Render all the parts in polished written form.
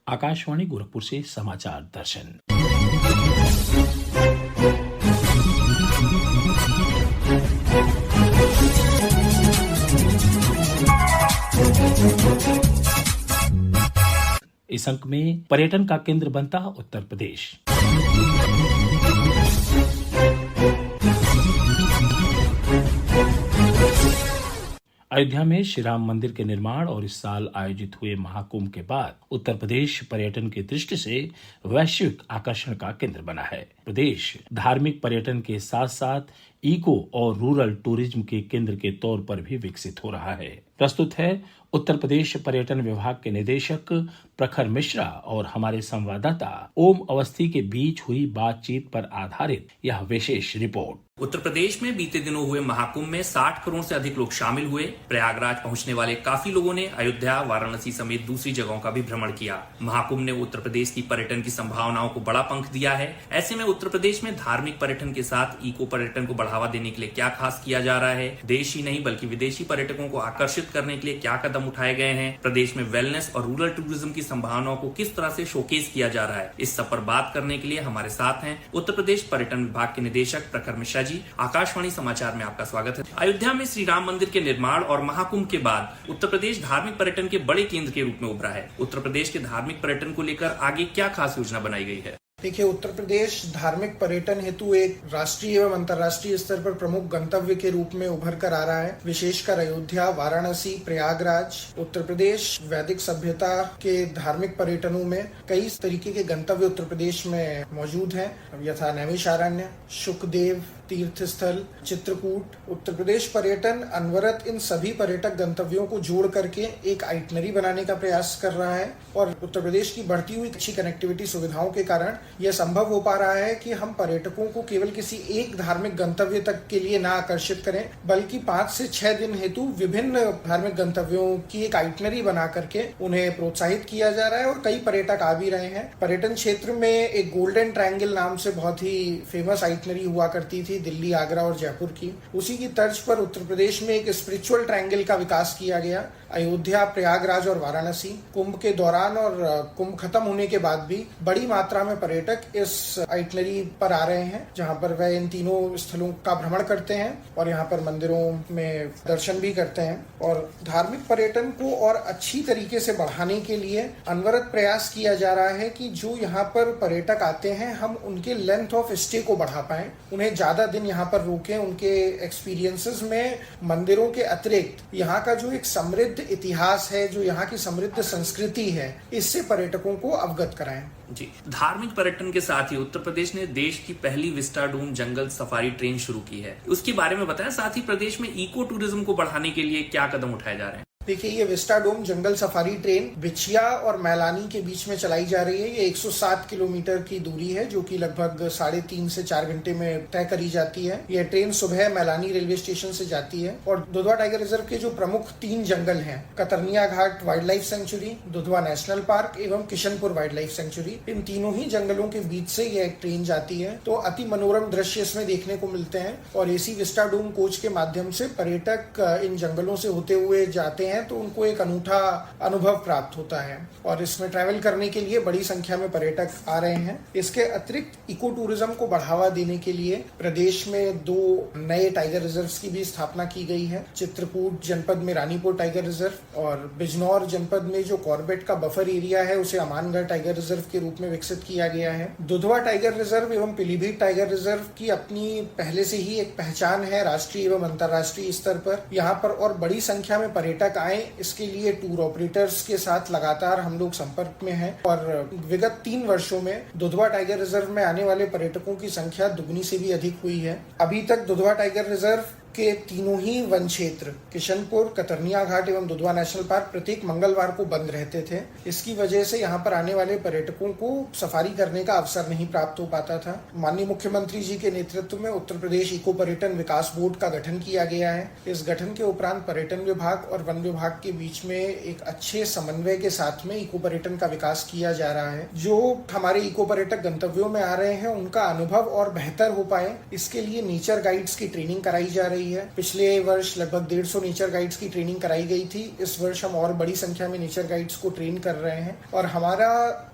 आकाशवाणी गोरखपुर से समाचार दर्शन। इस अंक में पर्यटन का केंद्र बनता उत्तर प्रदेश। अयोध्या में श्री राम मंदिर के निर्माण और इस साल आयोजित हुए महाकुंभ के बाद उत्तर प्रदेश पर्यटन की दृष्टि से वैश्विक आकर्षण का केंद्र बना है। प्रदेश धार्मिक पर्यटन के साथ साथ इको और रूरल टूरिज्म के केंद्र के तौर पर भी विकसित हो रहा है। प्रस्तुत है उत्तर प्रदेश पर्यटन विभाग के निदेशक प्रखर मिश्रा और हमारे संवाददाता ओम अवस्थी के बीच हुई बातचीत पर आधारित यह विशेष रिपोर्ट। उत्तर प्रदेश में बीते दिनों हुए महाकुंभ में 60 करोड़ से अधिक लोग शामिल हुए। प्रयागराज पहुंचने वाले काफी लोगों ने अयोध्या, वाराणसी समेत दूसरी जगहों का भी भ्रमण किया। महाकुंभ ने उत्तर प्रदेश की पर्यटन की संभावनाओं को बड़ा पंख दिया है। ऐसे में उत्तर प्रदेश में धार्मिक पर्यटन के साथ इको पर्यटन को बढ़ावा देने के लिए क्या खास किया जा रहा है, देश ही नहीं बल्कि विदेशी पर्यटकों को आकर्षित करने के लिए क्या कदम उठाए गए हैं, प्रदेश में वेलनेस और रूरल टूरिज्म की संभावनाओं को किस तरह से शोकेस किया जा रहा है, इस सब पर बात करने के लिए हमारे साथ हैं उत्तर प्रदेश पर्यटन विभाग के निदेशक प्रखर मिश्रा जी। आकाशवाणी समाचार में आपका स्वागत है। अयोध्या में श्री राम मंदिर के निर्माण और महाकुंभ के बाद उत्तर प्रदेश धार्मिक पर्यटन के बड़े केंद्र के रूप में उभरा है। उत्तर प्रदेश के धार्मिक पर्यटन को लेकर आगे क्या खास योजना बनाई गई है? देखिए, उत्तर प्रदेश धार्मिक पर्यटन हेतु एक राष्ट्रीय एवं अंतर्राष्ट्रीय स्तर पर प्रमुख गंतव्य के रूप में उभर कर आ रहा है। विशेषकर अयोध्या, वाराणसी, प्रयागराज, उत्तर प्रदेश वैदिक सभ्यता के धार्मिक पर्यटनों में कई तरीके के गंतव्य उत्तर प्रदेश में मौजूद हैं। यथा नैमिषारण्य, शुकदेव तीर्थ स्थल, चित्रकूट। उत्तर प्रदेश पर्यटन अनवरत इन सभी पर्यटक गंतव्यों को जोड़ करके एक आइटनरी बनाने का प्रयास कर रहा है और उत्तर प्रदेश की बढ़ती हुई अच्छी कनेक्टिविटी सुविधाओं के कारण यह संभव हो पा रहा है कि हम पर्यटकों को केवल किसी एक धार्मिक गंतव्य तक के लिए ना आकर्षित करें, बल्कि 5 से 6 दिन हेतु विभिन्न धार्मिक गंतव्यों की एक आइटनरी बना करके उन्हें प्रोत्साहित किया जा रहा है और कई पर्यटक आ भी रहे हैं। पर्यटन क्षेत्र में एक गोल्डन ट्रायंगल नाम से बहुत ही फेमस आइटनरी हुआ करती थी दिल्ली, आगरा और जयपुर की। उसी की तर्ज पर उत्तर प्रदेश में एक स्पिरिचुअल ट्रायंगल का विकास किया गया। अयोध्या, प्रयागराज और वाराणसी कुंभ के दौरान और कुंभ खत्म होने के बाद भी बड़ी मात्रा में पर्यटक इस आइटनरी पर आ रहे हैं, जहां पर वह इन तीनों स्थलों का भ्रमण करते हैं और यहां पर मंदिरों में दर्शन भी करते हैं। और धार्मिक पर्यटन को और अच्छी तरीके से बढ़ाने के लिए अनवरत प्रयास किया जा रहा है कि जो यहाँ पर पर्यटक आते हैं हम उनके लेंथ ऑफ स्टे को बढ़ा पाएं, उन्हें ज्यादा दिन यहाँ पर रोकें। उनके एक्सपीरियंसेस में मंदिरों के अतिरिक्त यहाँ का जो एक समृद्ध इतिहास है, जो यहाँ की समृद्ध संस्कृति है, इससे पर्यटकों को अवगत कराएं। जी, धार्मिक पर्यटन के साथ ही उत्तर प्रदेश ने देश की पहली विस्टाडोम जंगल सफारी ट्रेन शुरू की है, उसके बारे में बताएं। साथ ही प्रदेश में इको टूरिज्म को बढ़ाने के लिए क्या कदम उठाए जा रहे हैं? देखिए, ये विस्टाडोम जंगल सफारी ट्रेन बिछिया और मैलानी के बीच में चलाई जा रही है। ये 107 किलोमीटर की दूरी है, जो कि लगभग 3.5 से 4 घंटे में तय करी जाती है। यह ट्रेन सुबह मैलानी रेलवे स्टेशन से जाती है और दुधवा टाइगर रिजर्व के जो प्रमुख 3 जंगल हैं, Katarniya Ghat wildlife sanctuary, Dudhwa national park एवं किशनपुर वाइल्ड लाइफ सेंचुरी, इन तीनों ही जंगलों के बीच से यह ट्रेन जाती है। तो अति मनोरम दृश्य इसमें देखने को मिलते हैं और एसी विस्टाडोम कोच के माध्यम से पर्यटक इन जंगलों से होते हुए जाते हैं तो उनको एक अनूठा अनुभव प्राप्त होता है और इसमें ट्रैवल करने के लिए बड़ी संख्या में पर्यटक आ रहे हैं। इसके अतिरिक्त इको टूरिज्म को बढ़ावा देने के लिए प्रदेश में 2 नए टाइगर रिजर्व्स की भी स्थापना की गई है। चित्रकूट जनपद में रानीपुर टाइगर रिजर्व और बिजनौर जनपद में जो कॉर्बेट का बफर एरिया है उसे अमानगढ़ टाइगर रिजर्व के रूप में विकसित किया गया है। दुधवा टाइगर रिजर्व एवं पीलीभीत टाइगर रिजर्व की अपनी पहले से ही एक पहचान है राष्ट्रीय एवं अंतर्राष्ट्रीय स्तर पर। यहाँ पर और बड़ी संख्या में पर्यटक आए, इसके लिए टूर ऑपरेटर्स के साथ लगातार हम लोग संपर्क में हैं और विगत 3 वर्षों में दुधवा टाइगर रिजर्व में आने वाले पर्यटकों की संख्या दुगनी से भी अधिक हुई है। अभी तक दुधवा टाइगर रिजर्व के तीनों ही वन क्षेत्र किशनपुर, कतरनिया घाट एवं दुधवा नेशनल पार्क प्रत्येक मंगलवार को बंद रहते थे। इसकी वजह से यहाँ पर आने वाले पर्यटकों को सफारी करने का अवसर नहीं प्राप्त हो पाता था। माननीय मुख्यमंत्री जी के नेतृत्व में उत्तर प्रदेश इको पर्यटन विकास बोर्ड का गठन किया गया है। इस गठन के उपरांत पर्यटन विभाग और वन विभाग के बीच में एक अच्छे समन्वय के साथ में इको पर्यटन का विकास किया जा रहा है। जो हमारे इको पर्यटक गंतव्यों में आ रहे हैं उनका अनुभव और बेहतर हो पाए, इसके लिए नेचर गाइड्स की ट्रेनिंग कराई जा रही रही है। पिछले वर्ष लगभग 150 नेचर गाइड्स की ट्रेनिंग कराई गई थी। इस वर्ष हम और बड़ी संख्या में नेचर गाइड्स को ट्रेन कर रहे हैं और हमारा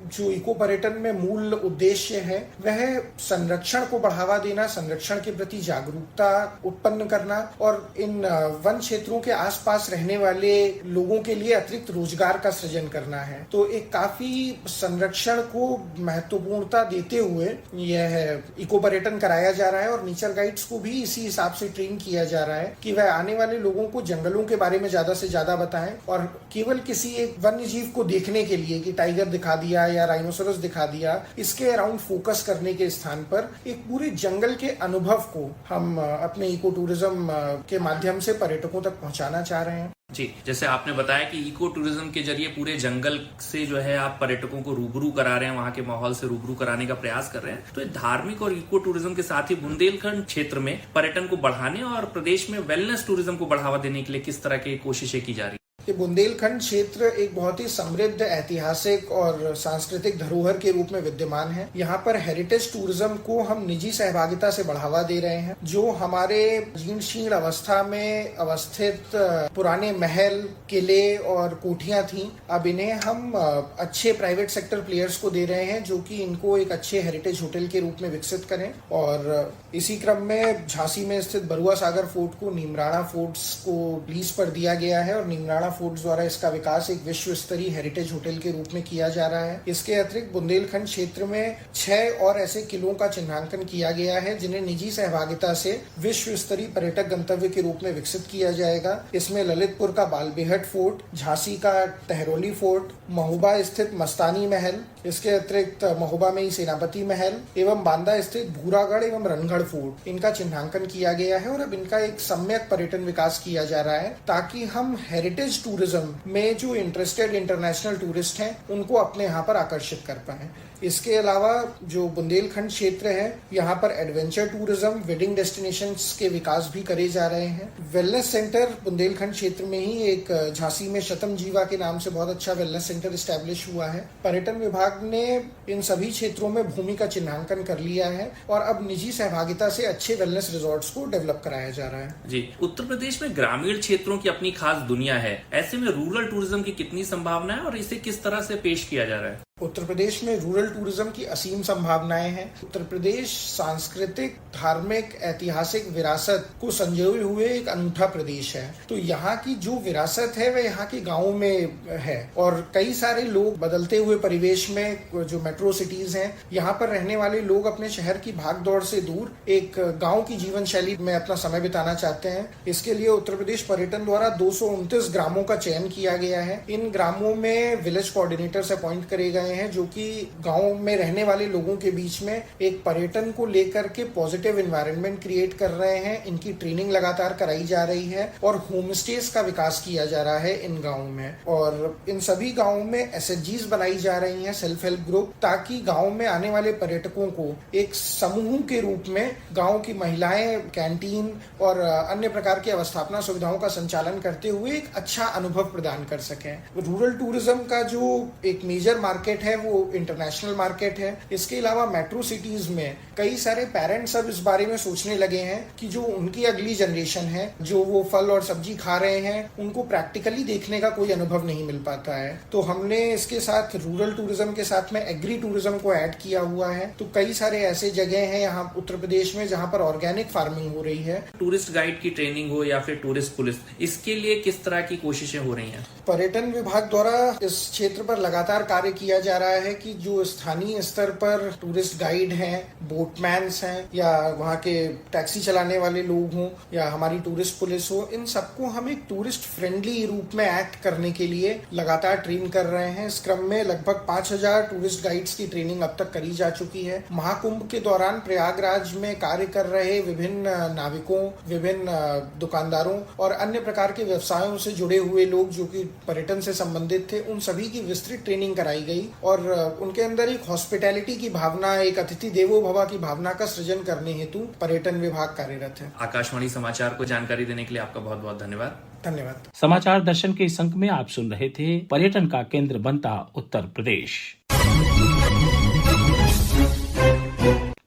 जो इको पर्यटन में मूल उद्देश्य है वह संरक्षण को बढ़ावा देना, संरक्षण के प्रति जागरूकता उत्पन्न करना और इन वन क्षेत्रों के आसपास रहने वाले लोगों के लिए अतिरिक्त रोजगार का सृजन करना है। तो एक काफी संरक्षण को महत्वपूर्णता देते हुए यह इको पर्यटन कराया जा रहा है और नेचर गाइड्स को भी इसी हिसाब से ट्रेन किया जा रहा है कि वह आने वाले लोगों को जंगलों के बारे में ज्यादा से ज्यादा बताएं और केवल किसी एक वन्य जीव को देखने के लिए कि टाइगर दिखा दिया या राइनोसोरस दिखा दिया, इसके अराउंड फोकस करने के स्थान पर एक पूरे जंगल के अनुभव को हम अपने इको टूरिज्म के माध्यम से पर्यटकों तक पहुंचाना चाह रहे हैं। जी, जैसे आपने बताया कि इको टूरिज्म के जरिए पूरे जंगल से जो है आप पर्यटकों को रूबरू करा रहे हैं, वहां के माहौल से रूबरू कराने का प्रयास कर रहे हैं। तो धार्मिक और इको टूरिज्म के साथ ही बुंदेलखंड क्षेत्र में पर्यटन को बढ़ाने और प्रदेश में वेलनेस टूरिज्म को बढ़ावा देने के लिए किस तरह की कोशिशें की जा रही है? बुंदेलखंड क्षेत्र एक बहुत ही समृद्ध ऐतिहासिक और सांस्कृतिक धरोहर के रूप में विद्यमान है। यहाँ पर हेरिटेज टूरिज्म को हम निजी सहभागिता से बढ़ावा दे रहे हैं। जो हमारे जीर्ण शीर्ण अवस्था में अवस्थित पुराने महल, किले और कोठियां थी, अब इन्हें हम अच्छे प्राइवेट सेक्टर प्लेयर्स को दे रहे हैं जो कि इनको एक अच्छे हेरिटेज होटल के रूप में विकसित करें। और इसी क्रम में झांसी में स्थित बरुआ सागर फोर्ट को नीमराणा फोर्ट्स को लीज पर दिया गया है और नीमराणा फोर्ट्स द्वारा इसका विकास एक विश्व स्तरीय हेरिटेज होटल के रूप में किया जा रहा है। इसके अतिरिक्त बुंदेलखंड क्षेत्र में 6 और ऐसे किलों का चिन्हांकन किया गया है जिन्हें निजी सहभागिता से विश्व स्तरीय पर्यटक गंतव्य के रूप में विकसित किया जाएगा। इसमें ललितपुर का बालबेहट फोर्ट, झांसी का टहरोली फोर्ट, महोबा स्थित मस्तानी महल, इसके अतिरिक्त महोबा में ही सेनापति महल एवं बांदा स्थित भूरागढ़ एवं रणगढ़ फोर्ट, इनका चिन्हांकन किया गया है और अब इनका एक सम्यक पर्यटन विकास किया जा रहा है ताकि हम हेरिटेज टूरिज्म में जो इंटरेस्टेड इंटरनेशनल टूरिस्ट हैं उनको अपने यहाँ पर आकर्षित कर पाए। इसके अलावा जो बुंदेलखंड क्षेत्र है यहाँ पर एडवेंचर टूरिज्म, वेडिंग डेस्टिनेशंस के विकास भी करे जा रहे हैं। वेलनेस सेंटर बुंदेलखंड क्षेत्र में ही एक झांसी में शतम जीवा के नाम से बहुत अच्छा वेलनेस सेंटर इस्टेब्लिश हुआ है। पर्यटन विभाग ने इन सभी क्षेत्रों में भूमि का चिन्हांकन कर लिया है और अब निजी सहभागिता से अच्छे वेलनेस रिजॉर्ट्स को डेवलप कराया जा रहा है। जी, उत्तर प्रदेश में ग्रामीण क्षेत्रों की अपनी खास दुनिया है, ऐसे में रूरल टूरिज्म की कितनी संभावना है और इसे किस तरह से पेश किया जा रहा है? उत्तर प्रदेश में रूरल टूरिज्म की असीम संभावनाएं हैं। उत्तर प्रदेश सांस्कृतिक, धार्मिक, ऐतिहासिक विरासत को संजोए हुए एक अनूठा प्रदेश है। तो यहाँ की जो विरासत है वह यहाँ के गाँव में है और कई सारे लोग बदलते हुए परिवेश में जो मेट्रो सिटीज हैं, यहाँ पर रहने वाले लोग अपने शहर की भागदौड़ से दूर एक गाँव की जीवन शैली में अपना समय बिताना चाहते हैं। इसके लिए उत्तर प्रदेश पर्यटन द्वारा 229 ग्रामों का चयन किया गया है। इन ग्रामों में विलेज कोऑर्डिनेटर्स अपॉइंट करे गए हैं जो कि गांव में रहने वाले लोगों के बीच में एक पर्यटन को लेकर के पॉजिटिव एनवायरनमेंट क्रिएट कर रहे हैं। इनकी ट्रेनिंग लगातार कराई जा रही है और होम स्टेज का विकास किया जा रहा है इन गाँवों में और इन सभी गाँवों में एसएचजीज बनाई जा रही हैं, सेल्फ हेल्प ग्रुप, ताकि गाँव में आने वाले पर्यटकों को एक समूह के रूप में गाँव की महिलाएं कैंटीन और अन्य प्रकार की अवस्थापना सुविधाओं का संचालन करते हुए एक अच्छा अनुभव प्रदान कर सकें। रूरल टूरिज्म का जो एक मेजर मार्केट है वो इंटरनेशनल मार्केट है। इसके अलावा मेट्रो सिटीज में कई सारे पेरेंट्स अब इस बारे में सोचने लगे हैं कि जो उनकी अगली जनरेशन है, जो वो फल और सब्जी खा रहे हैं, उनको प्रैक्टिकली देखने का कोई अनुभव नहीं मिल पाता है। तो हमने इसके साथ रूरल टूरिज्म के साथ में एग्री टूरिज्म को ऐड किया हुआ है। तो कई सारे ऐसे जगह हैं यहाँ उत्तर प्रदेश में जहाँ पर ऑर्गेनिक फार्मिंग हो रही है। टूरिस्ट गाइड की ट्रेनिंग हो या फिर टूरिस्ट पुलिस, इसके लिए किस तरह की कोशिशें हो रही हैं? पर्यटन विभाग द्वारा इस क्षेत्र पर लगातार कार्य किया जा रहा है कि जो स्थानीय स्तर पर टूरिस्ट गाइड हैं, बोटमैन्स हैं या वहाँ के टैक्सी चलाने वाले लोग हों या हमारी टूरिस्ट पुलिस हो, इन सबको हम एक टूरिस्ट फ्रेंडली रूप में एक्ट करने के लिए लगातार ट्रेन कर रहे हैं। इस क्रम में लगभग 5000 टूरिस्ट गाइड्स की ट्रेनिंग अब तक करी जा चुकी है। महाकुंभ के दौरान प्रयागराज में कार्य कर रहे विभिन्न नाविकों, विभिन्न दुकानदारों और अन्य प्रकार के व्यवसायों से जुड़े हुए लोग जो कि पर्यटन से संबंधित थे, उन सभी की विस्तृत ट्रेनिंग कराई गई और उनके अंदर एक हॉस्पिटैलिटी की भावना, एक अतिथि देवो भव की भावना का सृजन करने हेतु पर्यटन विभाग कार्यरत है। आकाशवाणी समाचार को जानकारी देने के लिए आपका बहुत बहुत धन्यवाद। धन्यवाद। समाचार दर्शन के इस अंक में आप सुन रहे थे पर्यटन का केंद्र बनता उत्तर प्रदेश।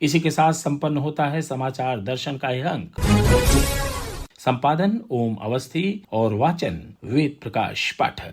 इसी के साथ संपन्न होता है समाचार दर्शन का यह अंक। संपादन ओम अवस्थी और वाचन वेद प्रकाश पाठक।